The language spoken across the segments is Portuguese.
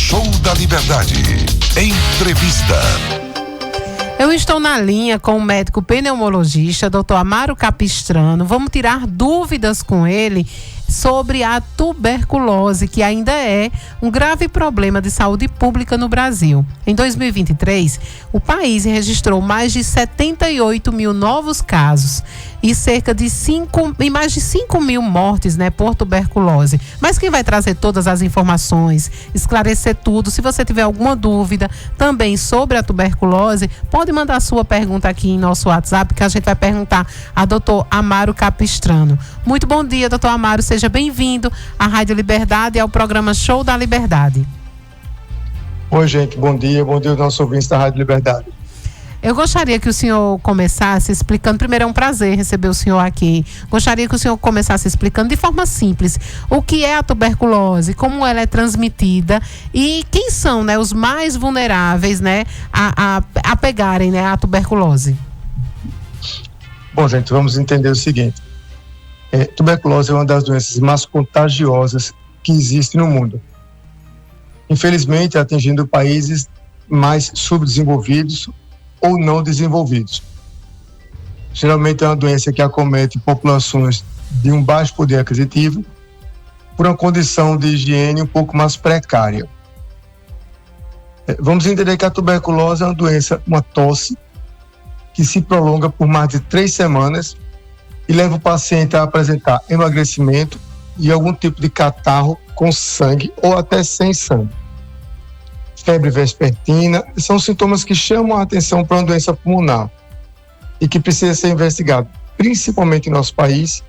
Show da Liberdade. Entrevista. Eu estou na linha com o médico pneumologista, Dr. Amaro Capistrano. Vamos tirar dúvidas com ele sobre a tuberculose, que ainda é um grave problema de saúde pública no Brasil. Em 2023, o país registrou mais de 78 mil novos casos e mais de 5 mil mortes, por tuberculose. Mas quem vai trazer todas as informações, esclarecer tudo, se você tiver alguma dúvida também sobre a tuberculose, pode mandar sua pergunta aqui em nosso WhatsApp, que a gente vai perguntar a Dr. Amaro Capistrano. Muito bom dia, Dr. Amaro, seja bem-vindo à Rádio Liberdade e ao programa Show da Liberdade. Oi, gente, bom dia aos nossos ouvintes da Rádio Liberdade. Eu gostaria que o senhor começasse explicando, primeiro é um prazer receber o senhor aqui, gostaria que o senhor começasse explicando de forma simples o que é a tuberculose, como ela é transmitida e quem são, os mais vulneráveis, a pegarem, a tuberculose. Bom, gente, vamos entender o seguinte, tuberculose é uma das doenças mais contagiosas que existe no mundo. Infelizmente, atingindo países mais subdesenvolvidos ou não desenvolvidos. Geralmente é uma doença que acomete populações de um baixo poder aquisitivo por uma condição de higiene um pouco mais precária. Vamos entender que a tuberculose é uma doença, uma tosse, que se prolonga por mais de 3 semanas e leva o paciente a apresentar emagrecimento e algum tipo de catarro com sangue ou até sem sangue. Febre vespertina, são sintomas que chamam a atenção para uma doença pulmonar e que precisa ser investigado, principalmente em nosso país,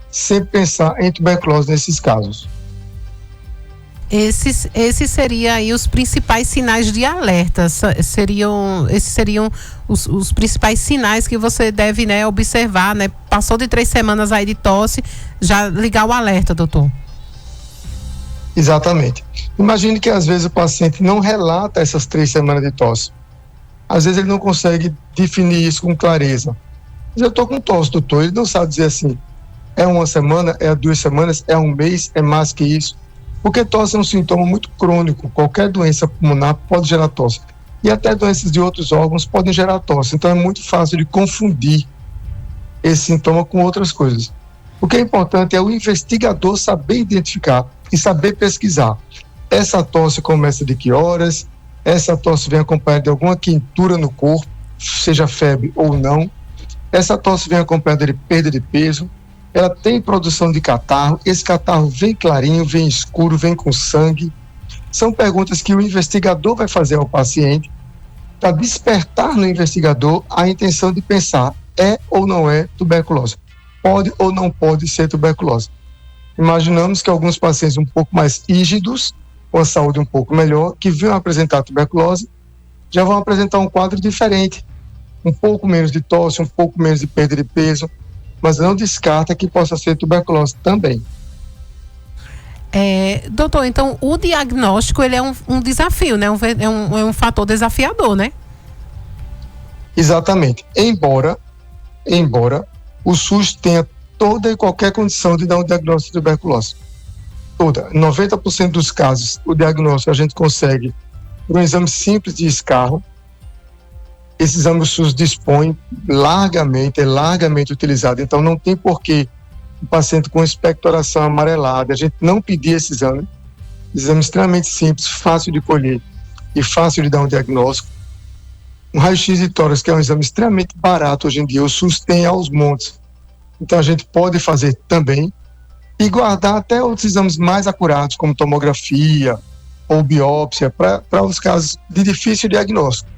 sempre pensar em tuberculose nesses casos. Esses seriam aí os principais sinais de alerta, esses seriam os principais sinais que você deve, observar, Passou de 3 semanas aí de tosse, já ligar o alerta, doutor. Exatamente. Imagine que às vezes o paciente não relata essas 3 semanas de tosse. Às vezes ele não consegue definir isso com clareza. Mas eu estou com tosse, doutor. Ele não sabe dizer assim, é 1 semana, é 2 semanas, é 1 mês, é mais que isso. Porque tosse é um sintoma muito crônico. Qualquer doença pulmonar pode gerar tosse. E até doenças de outros órgãos podem gerar tosse. Então é muito fácil de confundir esse sintoma com outras coisas. O que é importante é o investigador saber identificar e saber pesquisar. Essa tosse começa de que horas? Essa tosse vem acompanhada de alguma quentura no corpo, seja febre ou não. Essa tosse vem acompanhada de perda de peso. Ela tem produção de catarro. Esse catarro vem clarinho, vem escuro, vem com sangue. São perguntas que o investigador vai fazer ao paciente para despertar no investigador a intenção de pensar, é ou não é tuberculose? Pode ou não pode ser tuberculose? Imaginamos que alguns pacientes um pouco mais rígidos, com a saúde um pouco melhor, que venham apresentar tuberculose, já vão apresentar um quadro diferente. Um pouco menos de tosse, um pouco menos de perda de peso, mas não descarta que possa ser tuberculose também. Doutor, então o diagnóstico ele é um desafio, é um fator desafiador, Exatamente. Embora o SUS tenha toda e qualquer condição de dar um diagnóstico de tuberculose. Toda. 90% dos casos, o diagnóstico a gente consegue por um exame simples de escarro. Esse exame o SUS dispõe largamente, é largamente utilizado. Então não tem porquê o paciente com expectoração amarelada, a gente não pedir esse exame. Exame extremamente simples, fácil de colher e fácil de dar um diagnóstico. Um raio-x de tórax, que é um exame extremamente barato hoje em dia, o SUS tem aos montes. Então a gente pode fazer também e guardar até outros exames mais acurados, como tomografia ou biópsia, para os casos de difícil diagnóstico.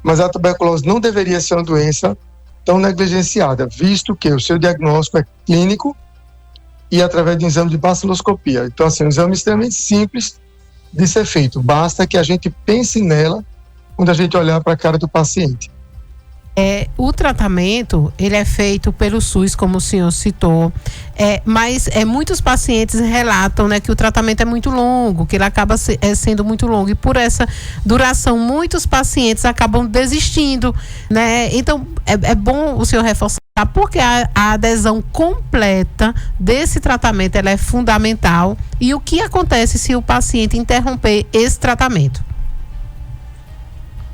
Mas a tuberculose não deveria ser uma doença tão negligenciada, visto que o seu diagnóstico é clínico e através de um exame de baciloscopia. Então, assim, um exame extremamente simples de ser feito. Basta que a gente pense nela quando a gente olhar para a cara do paciente. O tratamento, ele é feito pelo SUS, como o senhor citou, mas muitos pacientes relatam, que o tratamento é muito longo, que ele acaba sendo muito longo, e por essa duração, muitos pacientes acabam desistindo, Então, é bom o senhor reforçar Tá? Porque a adesão completa desse tratamento ela é fundamental. E o que acontece se o paciente interromper esse tratamento?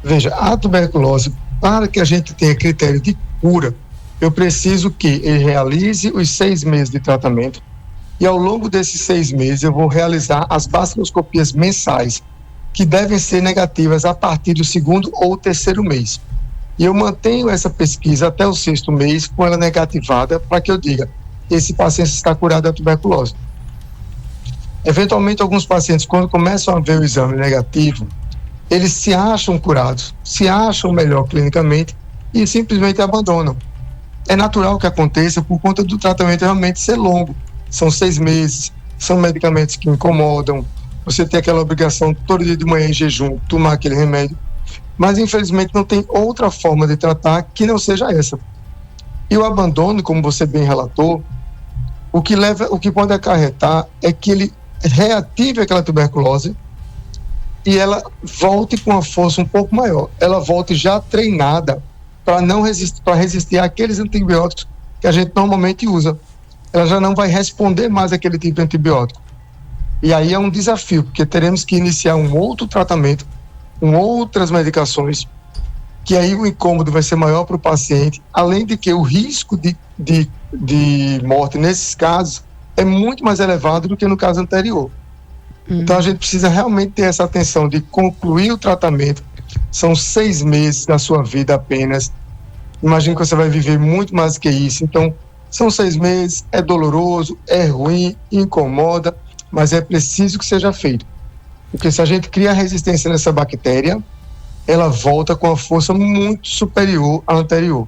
Veja, a tuberculose, para que a gente tenha critério de cura, eu preciso que ele realize os 6 meses de tratamento e ao longo desses 6 meses eu vou realizar as baciloscopias mensais, que devem ser negativas a partir do 2º ou 3º mês. E eu mantenho essa pesquisa até o 6º mês com ela negativada para que eu diga, esse paciente está curado da tuberculose. Eventualmente, alguns pacientes, quando começam a ver o exame negativo, eles se acham curados, se acham melhor clinicamente e simplesmente abandonam. É natural que aconteça por conta do tratamento realmente ser longo. São 6 meses, são medicamentos que incomodam, você tem aquela obrigação todo dia de manhã em jejum, tomar aquele remédio. Mas infelizmente não tem outra forma de tratar que não seja essa. E o abandono, como você bem relatou, o que pode acarretar é que ele reative aquela tuberculose e ela volte com uma força um pouco maior. Ela volte já treinada para resistir àqueles antibióticos que a gente normalmente usa. Ela já não vai responder mais àquele tipo de antibiótico. E aí é um desafio, porque teremos que iniciar um outro tratamento com outras medicações, que aí o incômodo vai ser maior para o paciente, além de que o risco de morte nesses casos é muito mais elevado do que no caso anterior. Então a gente precisa realmente ter essa atenção de concluir o tratamento. São 6 meses da sua vida apenas. Imagino que você vai viver muito mais do que isso. Então são 6 meses, é doloroso, é ruim, incomoda, mas é preciso que seja feito. Porque se a gente cria resistência nessa bactéria, ela volta com uma força muito superior à anterior.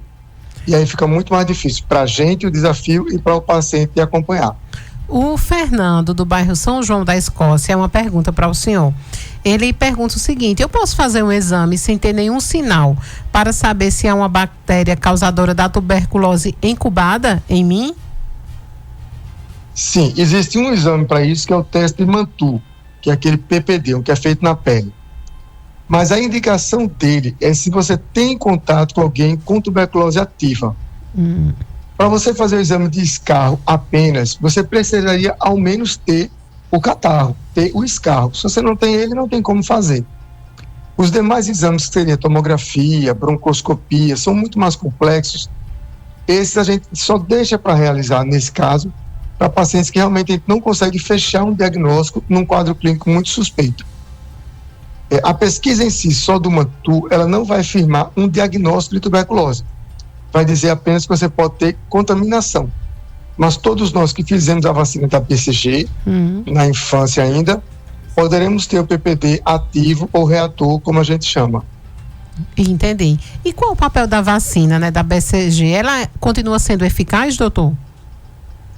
E aí fica muito mais difícil para a gente o desafio e para o paciente de acompanhar. O Fernando, do bairro São João da Escócia, é uma pergunta para o senhor. Ele pergunta o seguinte: eu posso fazer um exame sem ter nenhum sinal para saber se há uma bactéria causadora da tuberculose incubada em mim? Sim, existe um exame para isso, que é o teste de Mantoux, que é aquele PPD, que é feito na pele. Mas a indicação dele é se você tem contato com alguém com tuberculose ativa. Para você fazer o exame de escarro apenas, você precisaria ao menos ter o catarro, ter o escarro. Se você não tem ele, não tem como fazer. Os demais exames, que seria tomografia, broncoscopia, são muito mais complexos. Esses a gente só deixa para realizar, nesse caso, para pacientes que realmente a gente não consegue fechar um diagnóstico num quadro clínico muito suspeito. A pesquisa em si, só do Mantoux, ela não vai afirmar um diagnóstico de tuberculose. Vai dizer apenas que você pode ter contaminação. Mas todos nós que fizemos a vacina da BCG, na infância ainda, poderemos ter o PPD ativo ou reator, como a gente chama. Entendi. E qual o papel da vacina, né, da BCG? Ela continua sendo eficaz, doutor?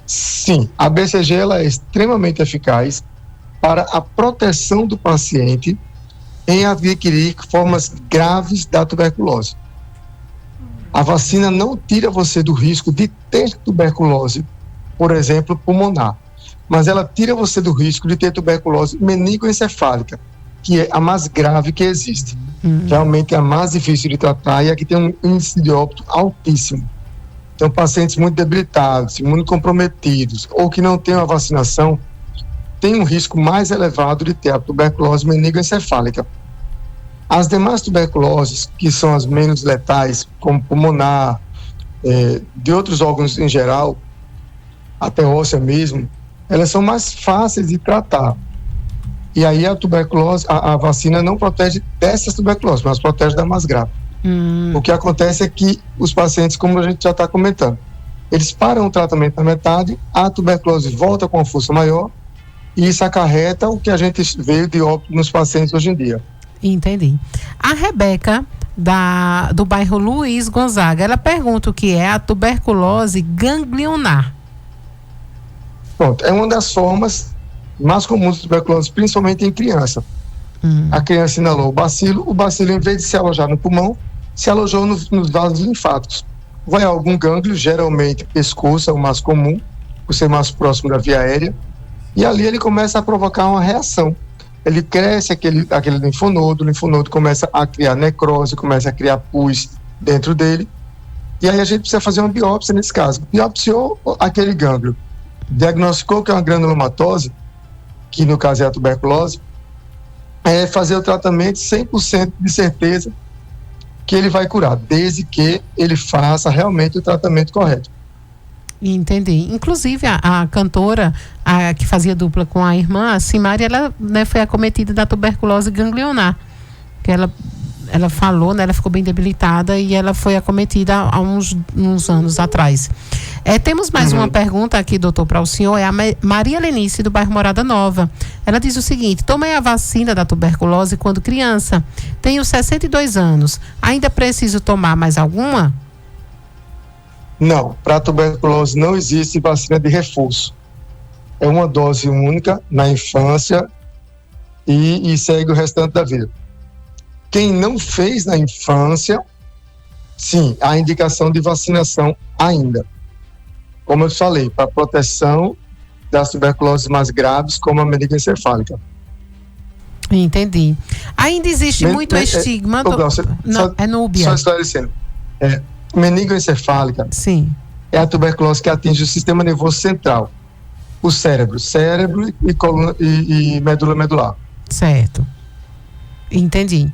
Sim, a BCG ela é extremamente eficaz para a proteção do paciente em adquirir formas graves da tuberculose. A vacina não tira você do risco de ter tuberculose, por exemplo, pulmonar, mas ela tira você do risco de ter tuberculose meningoencefálica, que é a mais grave que existe. Realmente é a mais difícil de tratar e a que tem um índice de óbito altíssimo. Então, pacientes muito debilitados, imunocomprometidos ou que não têm a vacinação, têm um risco mais elevado de ter a tuberculose meningoencefálica. As demais tuberculoses, que são as menos letais, como pulmonar, de outros órgãos em geral, até óssea mesmo, elas são mais fáceis de tratar. E aí a tuberculose, a vacina não protege dessas tuberculoses, mas protege da mais grave. O que acontece é que os pacientes, como a gente já está comentando, eles param o tratamento na metade, a tuberculose volta com uma força maior e isso acarreta o que a gente vê de óbito nos pacientes hoje em dia. Entendi. A Rebeca, do bairro Luiz Gonzaga, ela pergunta o que é a tuberculose ganglionar. Pronto, é uma das formas mais comuns de tuberculose, principalmente em criança. A criança inalou o bacilo, em vez de se alojar no pulmão, se alojou nos vasos linfáticos. Vai a algum gânglio, geralmente pescoço é o mais comum, por ser mais próximo da via aérea, e ali ele começa a provocar uma reação. Ele cresce aquele linfonodo, o linfonodo começa a criar necrose, começa a criar pus dentro dele, E aí a gente precisa fazer uma biópsia nesse caso. Biopsiou aquele gânglio, diagnosticou que é uma granulomatose, que no caso é a tuberculose, é fazer o tratamento 100% de certeza que ele vai curar, desde que ele faça realmente o tratamento correto. Entendi. Inclusive, a cantora que fazia dupla com a irmã, a Simária, ela, né, foi acometida da tuberculose ganglionar. Que ela falou, né, ela ficou bem debilitada e ela foi acometida há uns anos atrás. Temos mais uma pergunta aqui, doutor, para o senhor. É a Maria Lenice, do bairro Morada Nova. Ela diz o seguinte: tomei a vacina da tuberculose quando criança. Tenho 62 anos. Ainda preciso tomar mais alguma? Não, para a tuberculose não existe vacina de reforço. É uma dose única na infância e segue o restante da vida. Quem não fez na infância, sim, há indicação de vacinação ainda. Como eu falei, para proteção das tuberculoses mais graves, como a meningoencefálica. Entendi. Ainda existe muito estigma. É núbia. Só esclarecendo. Meningoencefálica, sim, é a tuberculose que atinge o sistema nervoso central, o cérebro e coluna e medula medular. Certo. Entendi.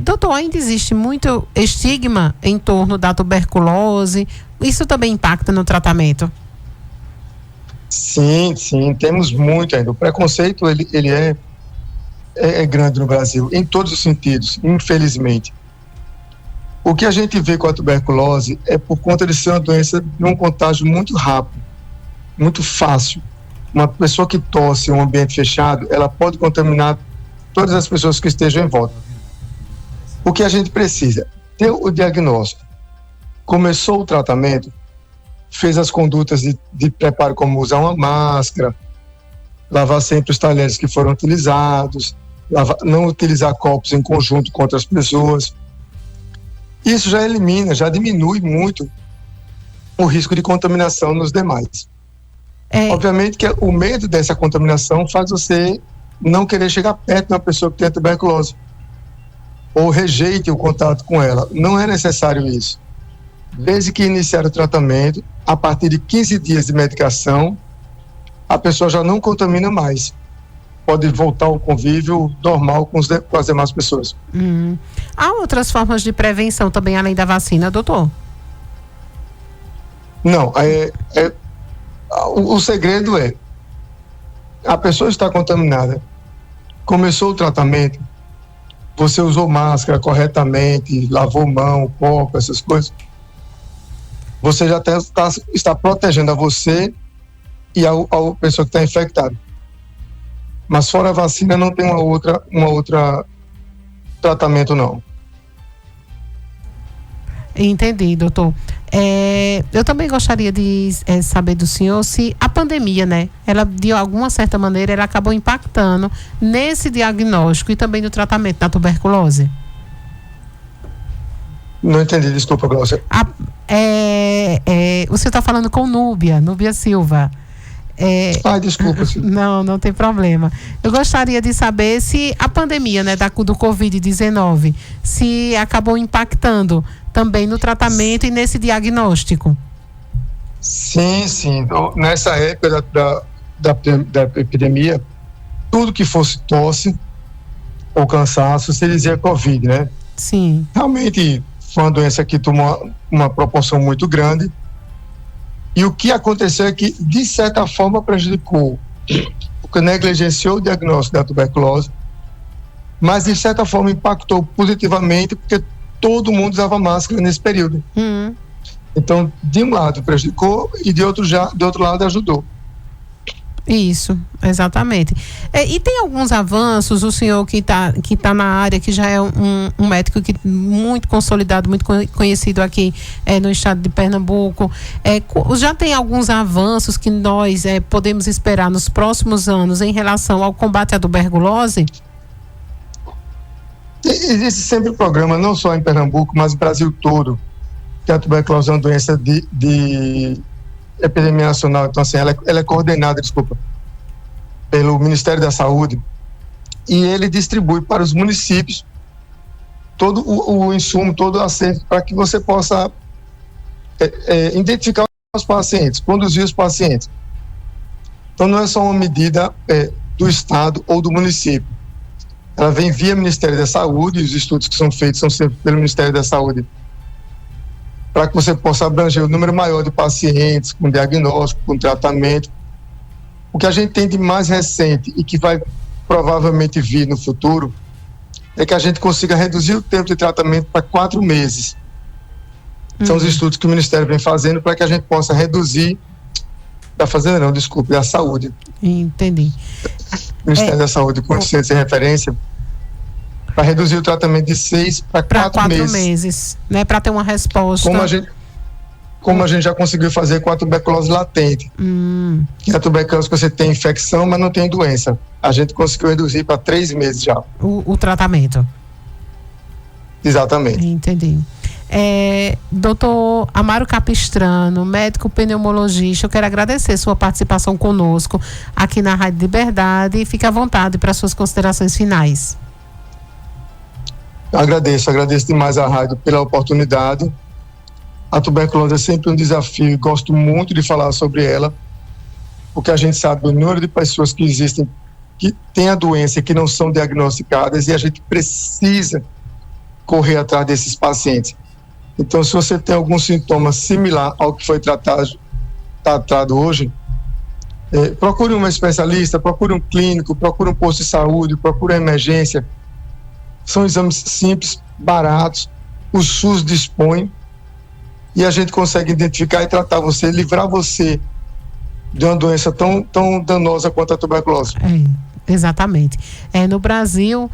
Doutor, ainda existe muito estigma em torno da tuberculose. Isso também impacta no tratamento? Sim, temos muito ainda. O preconceito, ele é grande no Brasil, em todos os sentidos, infelizmente. O que a gente vê com a tuberculose é por conta de ser uma doença de um contágio muito rápido, muito fácil. Uma pessoa que tosse em um ambiente fechado, ela pode contaminar todas as pessoas que estejam em volta. O que a gente precisa? Ter o diagnóstico. Começou o tratamento, fez as condutas de preparo, como usar uma máscara, lavar sempre os talheres que foram utilizados, não utilizar copos em conjunto com outras pessoas. Isso já elimina, já diminui muito o risco de contaminação nos demais. Obviamente que o medo dessa contaminação faz você não querer chegar perto de uma pessoa que tem a tuberculose ou rejeite o contato com ela. Não é necessário isso. Desde que iniciar o tratamento, a partir de 15 dias de medicação, a pessoa já não contamina mais. Pode voltar ao convívio normal com as demais pessoas. Há outras formas de prevenção também, além da vacina, doutor? Não, o segredo é: a pessoa está contaminada, começou o tratamento, você usou máscara corretamente, lavou mão, copo, essas coisas, você já está protegendo a você e a pessoa que está infectada. Mas fora a vacina não tem uma outra tratamento, não. Entendi, doutor. Eu também gostaria de saber do senhor se a pandemia, né, ela de alguma certa maneira ela acabou impactando nesse diagnóstico e também no tratamento da tuberculose. Não entendi, desculpa, Glaucia. O senhor está falando com Núbia Silva. Desculpa. Não tem problema. Eu gostaria de saber se a pandemia, né, do Covid-19, se acabou impactando também no tratamento e nesse diagnóstico. Sim. Nessa época da epidemia, tudo que fosse tosse ou cansaço, se dizia Covid, né? Sim. Realmente foi uma doença que tomou uma proporção muito grande. E o que aconteceu é que, de certa forma, prejudicou, porque negligenciou o diagnóstico da tuberculose, mas, de certa forma, impactou positivamente, porque todo mundo usava máscara nesse período. Então, de um lado prejudicou e de outro lado ajudou. Isso, exatamente. E tem alguns avanços, o senhor que tá na área, que já é um médico muito consolidado, muito conhecido aqui no estado de Pernambuco, já tem alguns avanços que nós podemos esperar nos próximos anos em relação ao combate à tuberculose? Existe sempre um programa, não só em Pernambuco, mas no Brasil todo, que a tuberculose é uma doença de epidemia nacional. Então, assim, ela é coordenada, pelo Ministério da Saúde, e ele distribui para os municípios todo o insumo, todo o acerto, para que você possa identificar os pacientes, conduzir os pacientes. Então não é só uma medida do Estado ou do município. Ela vem via Ministério da Saúde, e os estudos que são feitos são sempre pelo Ministério da Saúde, para que você possa abranger o número maior de pacientes com diagnóstico, com tratamento. O que a gente tem de mais recente e que vai provavelmente vir no futuro é que a gente consiga reduzir o tempo de tratamento para 4 meses. São os estudos que o Ministério vem fazendo para que a gente possa reduzir, da Saúde. Entendi. Ministério da Saúde, com licença e referência, para reduzir o tratamento de 6 para 4 meses, né? Para ter uma resposta. Como a gente já conseguiu fazer com a tuberculose latente. Que é a tuberculose que você tem infecção, mas não tem doença. A gente conseguiu reduzir para 3 meses já. O tratamento. Exatamente. Entendi. Doutor Amaro Capistrano, médico pneumologista, eu quero agradecer sua participação conosco aqui na Rádio Liberdade e fique à vontade para suas considerações finais. Agradeço demais à rádio pela oportunidade. A tuberculose é sempre um desafio e gosto muito de falar sobre ela, porque a gente sabe o número de pessoas que existem que têm a doença e que não são diagnosticadas, e a gente precisa correr atrás desses pacientes. Então, se você tem algum sintoma similar ao que foi tratado hoje, procure um especialista, procure um clínico, procure um posto de saúde, procure uma emergência. São exames simples, baratos, o SUS dispõe, e a gente consegue identificar e tratar você, livrar você de uma doença tão danosa quanto a tuberculose. Exatamente. No Brasil,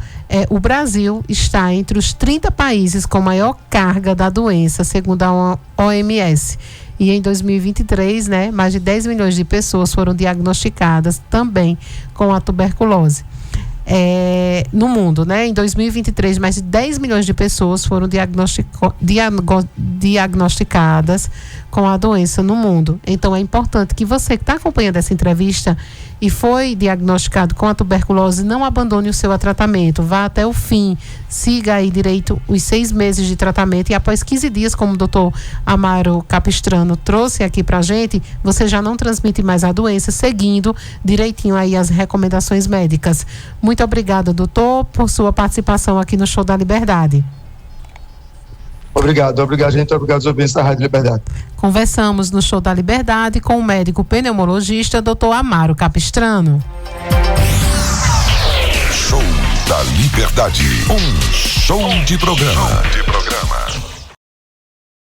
o Brasil está entre os 30 países com maior carga da doença, segundo a OMS. E em 2023, né, mais de 10 milhões de pessoas foram diagnosticadas também com a tuberculose. No mundo, né? Em 2023, mais de 10 milhões de pessoas foram diagnosticadas com a doença no mundo. Então, é importante que você que está acompanhando essa entrevista e foi diagnosticado com a tuberculose, não abandone o seu tratamento, vá até o fim, siga aí direito os 6 meses de tratamento, e após 15 dias, como o doutor Amaro Capistrano trouxe aqui pra gente, você já não transmite mais a doença, seguindo direitinho aí as recomendações médicas. Muito obrigada, doutor, por sua participação aqui no Show da Liberdade. Obrigado, gente. Obrigado aos ouvintes da Rádio Liberdade. Conversamos no Show da Liberdade com o médico pneumologista, doutor Amaro Capistrano. Show da Liberdade. Um show de programa.